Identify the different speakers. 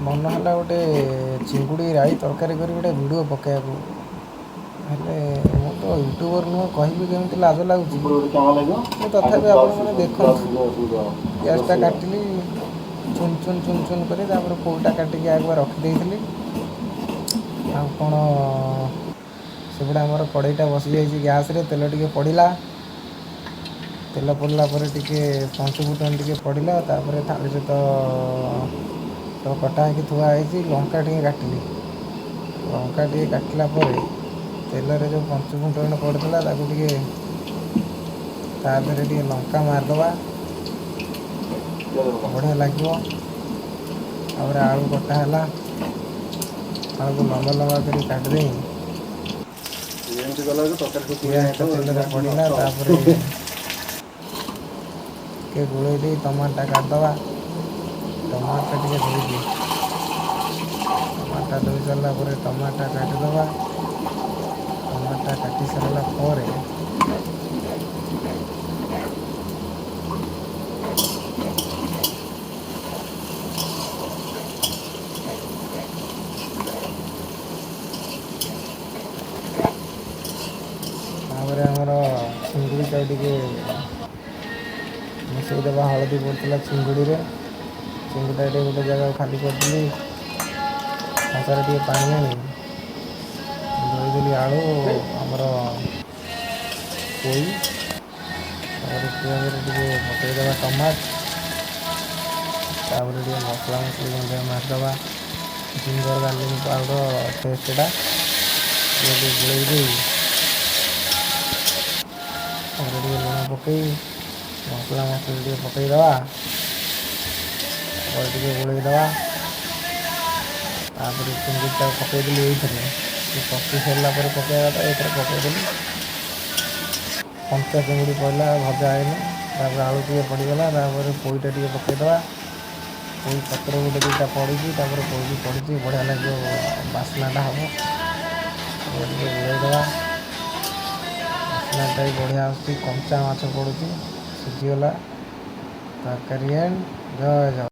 Speaker 1: मन ହେଲା ଗୋଟେ ଚିଙ୍ଗୁଡ଼ି ରାଇ ତରକାରୀ କରି ଗୋଟେ ଭିଡ଼ିଓ ପକାଇବାକୁ। ହେଲେ ମୁଁ ତ ୟୁଟ୍ୟୁବର୍ ନୁହଁ, କହିବି କେମିତି ଲାଜ ଲାଗୁଛି। ମୁଁ ତଥାପି ଆପଣମାନେ ଦେଖନ୍ତୁ। ଗ୍ୟାସ୍ଟା କାଟିଲି, ଚୁନ୍ ଚୁନ୍ ଚୁନ୍ ଚୁନ୍ କରି ତାପରେ ପୋଇଟା କାଟିକି ଆଗୁଆ ରଖିଦେଇଥିଲି। ଆଉ କ'ଣ, ସେପଟେ ଆମର କଡ଼େଇଟା ବସିଯାଇଛି ଗ୍ୟାସ୍ରେ, ତେଲ ଟିକେ ପଡ଼ିଲା। ତେଲ ପଡ଼ିଲା ପରେ ଟିକେ ପଞ୍ଚୁ ଫୁଟଣ ଟିକେ ପଡ଼ିଲା, ତାପରେ ଥାଳିରେ ତ ସବୁ କଟା ହେଇକି ଥୁଆ ହେଇଛି। ଲଙ୍କା ଟିକେ କାଟିଲି, ଲଙ୍କା ଟିକେ କାଟିଲା ପରେ ତେଲରେ ଯେଉଁ ପଞ୍ଚୁ ଫୁଟଣ ପଡ଼ିଥିଲା ତାକୁ ଟିକେ ତା ଦେହରେ ଟିକେ ଲଙ୍କା ମାରିଦେବା, ବଢ଼ିଆ ଲାଗିବ। ତାପରେ ଆଳୁ କଟା ହେଲା, ଆଳୁକୁ ଲମ୍ବା ଲମ୍ବା କରି କାଟିଦେଇ ପିଆଜଟା ତେଲରେ ପଡ଼ିଲା, ତାପରେ ଟିକେ ଗୋଳେଇ ଦେଇ ଟମାଟୋଟା କାଟିଦେବା। ଟମାଟୋଟା ଟିକେ ଧୋଇଦିଏ, ଟମାଟୋଟା ଧୋଇ ସାରିଲା ପରେ ଟମାଟୋଟା କାଟିଦେବା। ଟମାଟୋଟା କାଟି ସାରିଲା ପରେ ତାପରେ ଆମର ଚିଙ୍ଗୁଡ଼ିଟାକୁ ଟିକେ ମିଶାଇ ଦେବା। ହଳଦୀ ପଡ଼ିଥିଲା ଚିଙ୍ଗୁଡ଼ିରେ, ଚିଙ୍ଗୁଡ଼ିଟା ଟିକେ ଗୋଟେ ଜାଗାକୁ ଖାଲି କରିଦେଲି। କଂସାରେ ଟିକେ ପାଣି ଆଣି ଧୋଇଦେଲି ଆଳୁ, ଆମର ପୋଇ, ତାପରେ ପିଆଜରେ ଟିକେ ପକାଇଦେବା ଟମାଟୋ, ତାପରେ ଟିକେ ମସଲା ମସଲି ମଧ୍ୟ ମାରିଦେବା। ଜିଞ୍ଜର ଗାର୍ଲିକ୍ ପାଉଡ଼ର ପେଷ୍ଟଟା ଟିକେ ଗୋଳେଇ ଦେଇ ତାପରେ ଟିକେ ଲୁଣ ପକାଇ ମସଲା ମସଲି ଟିକେ ପକାଇଦେବା। ତାପରେ ଟିକେ ଗୋଳେଇ ଦେବା। ତାପରେ ଚିଙ୍ଗୁଡ଼ିଟାକୁ ପକାଇଦେଲି ଏଇଥିରେ, ଟିକେ କଷି ସାରିଲା ପରେ ପକାଇବା କଥା, ଏଇଥିରେ ପକାଇଦେଲି। କଞ୍ଚା ଚିଙ୍ଗୁଡ଼ି ପଡ଼ିଲା, ଭଜା ହେଇନି। ତାପରେ ଆଳୁ ଟିକେ ପଡ଼ିଗଲା, ତାପରେ ପୋଇଟା ଟିକେ ପକାଇଦେବା। ପୋଇ ପତ୍ର ଗୋଟେ ଦୁଇଟା ପଡ଼ିଛି, ତାପରେ ପୋଇ ବି ପଡ଼ିଛି, ବଢ଼ିଆ ଲାଗିବ, ବାସ୍ନାଟା ହେବ। ଟିକେ ଗୋଳେଇ ଦେବା, ବାସ୍ନାଟା ବି ବଢ଼ିଆ ଆସୁଛି। କଞ୍ଚା ମାଛ ପଡ଼ୁଛି, ସିଝିଗଲା। ତରକାରୀ ଏଣ୍ଡ ଜୟ ଜଗନ୍ନାଥ।